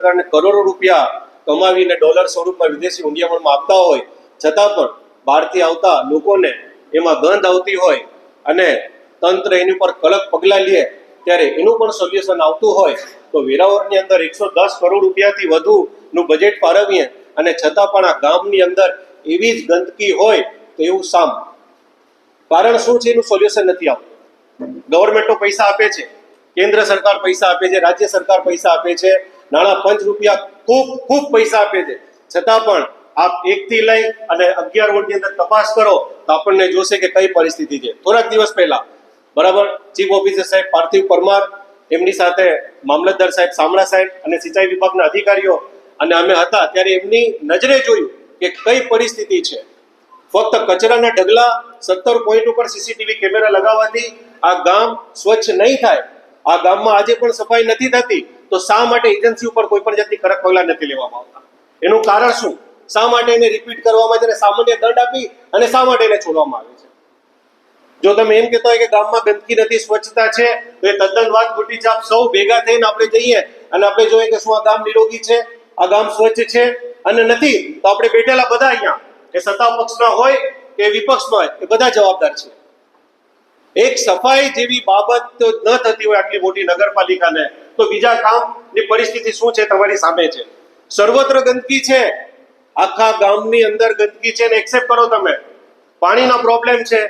સરકારને કરોડો રૂપિયા કમાવીને ડોલર સ્વરૂપમાં વિદેશી હુંડિયામણમાં આપતા હોય છતાં પણ બહારથી આવતા લોકોને એમાં ગંધ આવતી હોય અને તંત્ર એની ઉપર કડક પગલાં લે ત્યારે એનું પણ સોલ્યુશન આવતું હોય તો વેરાવળની અંદર 110 કરોડ રૂપિયાથી વધુનું બજેટ ફાળવીએ અને છતાં પણ આ ગામની અંદર એવી જ ગંદકી હોય તો એવું શામ? કારણ શું છે? એનું સોલ્યુશન નથી આવતું. ગવર્મેન્ટો પૈસા આપે છે, કેન્દ્ર સરકાર પૈસા આપે છે, રાજ્ય સરકાર પૈસા આપે છે, નાણાં પંચ રૂપિયા ખૂબ પૈસા આપે છે, છતાં પણ આપ 1 થી લઈ અને 11 વોર્ડની અંદર તપાસ કરો તો આપણને જોશે કે કઈ પરિસ્થિતિ છે. થોડાક દિવસ પહેલા બરાબર ચીફ ઓફિસર સાહેબ પાર્થિવ પરમાર, એમની સાથે મામલતદાર સાહેબ શામળા સાહેબ અને સિંચાઈ વિભાગના અધિકારીઓ અને અમે હતા ત્યારે એમની નજરે જોયું કે કઈ પરિસ્થિતિ છે. ફક્ત કચરાના ઢગલા 17 પોઈન્ટ ઉપર સીસીટીવી કેમેરા લગાવવાથી આ ગામ સ્વચ્છ નહીં થાય. આ ગામમાં આજે પણ સફાઈ નથી થતી તો શા માટે એજન્સી ઉપર કોઈ પણ જાતની કડક પગલાં નથી લેવામાં આવતા? એનું કારણ શું? શા માટે એને રિપીટ કરવામાં છે, સામાન્ય દંડ આપી અને શા માટે એને છોડવામાં આવે છે? જો તમે એમ કહેતા હોય કે ગામમાં ગંદકી નથી, સ્વચ્છતા છે, તો એ તદ્દન વાત ખોટી છે. આપ સૌ ભેગા થઈને આપણે જઈએ અને આપણે જોઈએ કે શું આ ગામ નિરોગી છે, આ ગામ સ્વચ્છ છે અને નથી, તો આપણે બેઠેલા બધા અહીંયા એ સત્તા પક્ષના હોય કે વિપક્ષના હોય એ બધા જવાબદાર છે. એક સફાઈ જેવી બાબત ન થતી હોય આટલી મોટી નગરપાલિકાને, તો બીજા કામની પરિસ્થિતિ શું છે તમારી સામે છે. સર્વત્ર ગંદકી છે, આખા ગામની અંદર ગંદકી છે ને એક્સેપ્ટ કરો તમે. પાણીનો પ્રોબ્લેમ છે,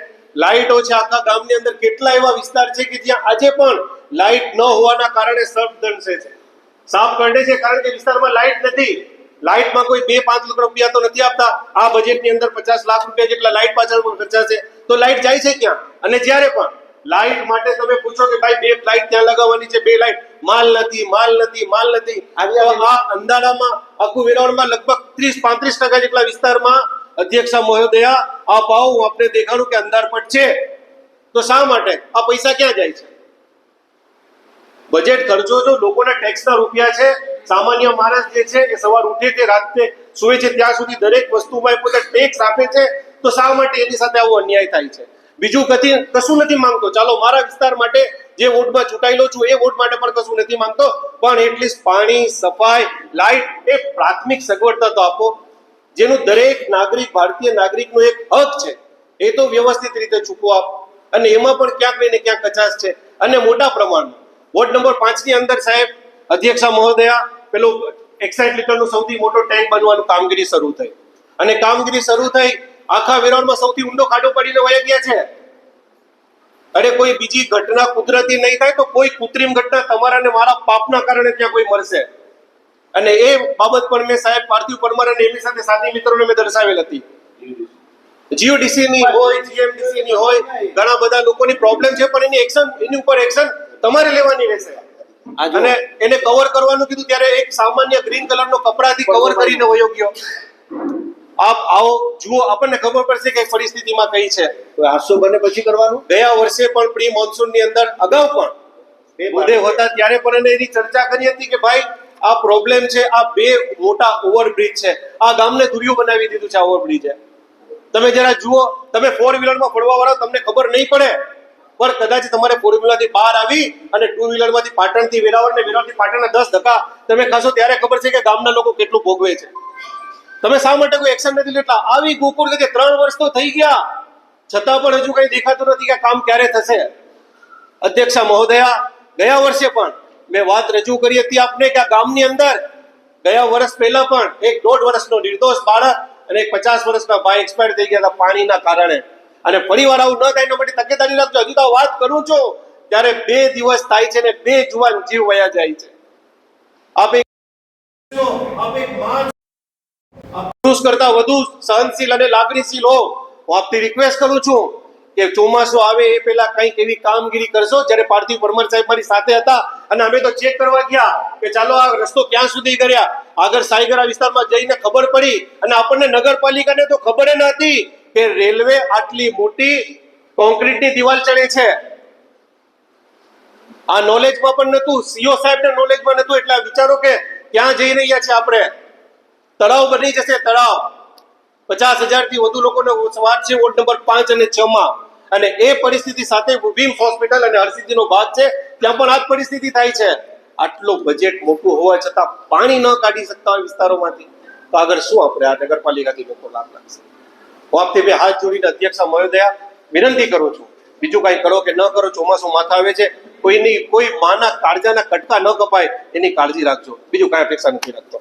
લાઇટો છે, આખા ગામની અંદર કેટલા એવા વિસ્તાર છે કે જ્યાં આજે પણ લાઇટ ન હોવાના કારણે સર્પ દંશે છે, સાપ કરડે છે, કારણ કે વિસ્તારમાં લાઇટ નથી. લાઇટમાં કોઈ 2-5 લાખ રૂપિયા તો નથી આપતા. આ બજેટની અંદર 50 લાખ રૂપિયા જેટલા લાઇટ પાછળ ખર્ચા છે, તો લાઇટ જાય છે ક્યાં? અને જ્યારે પણ લાઇટ માટે તમે પૂછો કે ભાઈ 2 લાઇટ ત્યાં લગાવવાની છે, 2 લાઇટ, માલ નથી. આ અંધારામાં આખું વેરાવળમાં લગભગ 30-35% જેટલા વિસ્તારમાં અધ્યક્ષા મહોદયા આપ આવો, હું આપને દેખાડું કે અંધારપટ છે. તો શા માટે આ પૈસા ક્યાં જાય છે? બજેટ ખર્ચો જો લોકોના ટેક્સના રૂપિયા છે. સામાન્ય માણસ જે છે એ સવાર ઉઠે કે રાત્રે સૂવે છે ત્યાં સુધી દરેક વસ્તુમાં એ પોતે ટેક્સ આપે છે, તો શા માટે એની સાથે આવો અન્યાય થાય છે? બીજું કશું નથી માંગતો. ચાલો મારા વિસ્તાર માટે જે વોર્ડમાં ચૂંટાયેલો છું એ વોર્ડ માટે પણ કશું નથી માંગતો, પણ એટલીસ્ટ પાણી, સફાઈ, લાઇટ એ પ્રાથમિક સગવડતા તો આપો, જેનું દરેક નાગરિક, ભારતીય નાગરિકનો એક હક છે. એ તો વ્યવસ્થિત રીતે ચૂકવો આપ. અને એમાં પણ ક્યાંક ને ક્યાંક કચાશ છે. અને મોટા પ્રમાણમાં વોર્ડ નંબર 5 ની અંદર સાહેબ અધ્યક્ષા મહોદયા પેલું 61 લીટરનું સૌથી મોટો ટેન્ક બનવાનું કામગીરી શરૂ થઈ અને કામગીરી શરૂ થઈ આખા વેરાવળમાં સૌથી ઊંડો ખાડો પડીને વહી ગયા છે. અરે કોઈ બીજી ઘટના કુદરતી નહીં થાય તો કોઈ કૃત્રિમ ઘટના તમારા ને મારા પાપના કારણે ત્યાં કોઈ મળશે. અને એ બાબત પણ મેં સાહેબ પાર્થિવ પરમાર અને એમની સાથે સાથી મિત્રોને મેં દર્શાવેલ હતી. જીઓડીસી ની હોય, જીએમડીસી ની હોય, ઘણા બધા લોકોની પ્રોબ્લેમ છે, પણ એની ઉપર એક્શન તમારે લેવાની રહેશે. અને એને કવર કરવાનું કીધું ત્યારે એક સામાન્ય ગ્રીન કલરનો કપડાથી કવર કરીને વયો ગયો. આપ આવો જુઓ, આપણને ખબર પડશે કે પરિસ્થિતિમાં કઈ છે. તો 800 બને પછી કરવાનું. ગયા વર્ષે પણ પ્રી મોન્સૂન ની અંદર અગાઉ પણ મુદ્દે હતા ત્યારે પણ એને એની ચર્ચા કરી હતી કે ભાઈ આ પ્રોબ્લેમ છે, આ 2 મોટા ઓવરબ્રિજ છે, આ ગામને દુર્યું બનાવી દીધું છે આ ઓવરબ્રિજે. તમે જરા જુઓ, તમે 4 વ્હીલરમાં ફરવા વાળા તમને ખબર નહીં પડે, પણ કદાચ તમારે 4 વ્હીલરથી બહાર આવી અને 2 વ્હીલરમાંથી પાટણથી વેરાવળ ને વેરાવળથી પાટણના 10 ધક્કા તમે ખાશો ત્યારે ખબર છે કે ગામના લોકો કેટલું ભોગવે છે. તમે શા માટે કોઈ એક્શન નથી લેતા? આવી ગોકુળ કે 3 વર્ષ તો થઈ ગયા છતાં પણ હજુ કઈ દેખાતું નથી કે કામ ક્યારે થશે. અધ્યક્ષા મહોદયા, ગયા વર્ષે પણ મેં વાત રજૂ કરી હતી આપને કે આ ગામની અંદર ગયા વર્ષ પહેલા પણ એક 1.5 વર્ષનો નિર્દોષ બાળક અને એક 50 વર્ષના ભાઈ એક્સપાયર થઈ ગયા હતા પાણીના કારણે. અને ફરીવાર આવું ન થાય એના માટે તકેદારી રાખજો. હજુ તો વાત કરું છું ત્યારે 2 દિવસ થાય છે ને 2 જુવાન જીવ વયા જાય છે. આપ એક પુરુષ કરતા વધુ સહનશીલ અને લાગણીશીલ હો. હું આપથી રિક્વેસ્ટ કરું છું કે ચોમાસું આવે એ પહેલા કંઈક એવી કામગીરી કરશો. જ્યારે પાર્થિવ પરમાર સાહેબ મારી સાથે હતા અને અમે તો ચેક કરવા ગયા કે ચાલો આ રસ્તો ક્યાં સુધી કર્યા, આગળ સાઈગરા વિસ્તારમાં જઈને ખબર પડી અને આપણને નગરપાલિકાને તો ખબર ન હતી કે રેલવે આટલી મોટી કોન્ક્રીટની દિવાલ ચડે છે. આ નોલેજમાં પણ નતું, સીઓ સાહેબને નોલેજમાં નતું. એટલે વિચારો કે ક્યાં જઈ રહ્યા છે આપણે. તળાવ બની જશે, તળાવ. 50,000 થી વધુ લોકોનો વાત છે વોર્ડ નંબર 5 અને 6 માં. અને એ પરિસ્થિતિ સાથે વિમ્સ હોસ્પિટલ અને હરસિદ્ધિનો ભાગ છે, ત્યાં પણ આ જ પરિસ્થિતિ થાય છે. આટલું બજેટ મોટું હોવા છતાં પાણી ન કાઢી શકતા હોય વિસ્તારોમાંથી, તો આગળ શું આપણે આ નગરપાલિકાથી લોકો લાભ લાગશે? હું આપથી બે હાથ જોડીને અધ્યક્ષ મહોદયા વિનંતી કરું છું, બીજું કાંઈ કરો કે ન કરો, ચોમાસું માથા આવે છે, કોઈ માના કાળજાના કટકા ન કપાય એની કાળજી રાખજો. બીજું કાંઈ અપેક્ષા નથી રાખતો.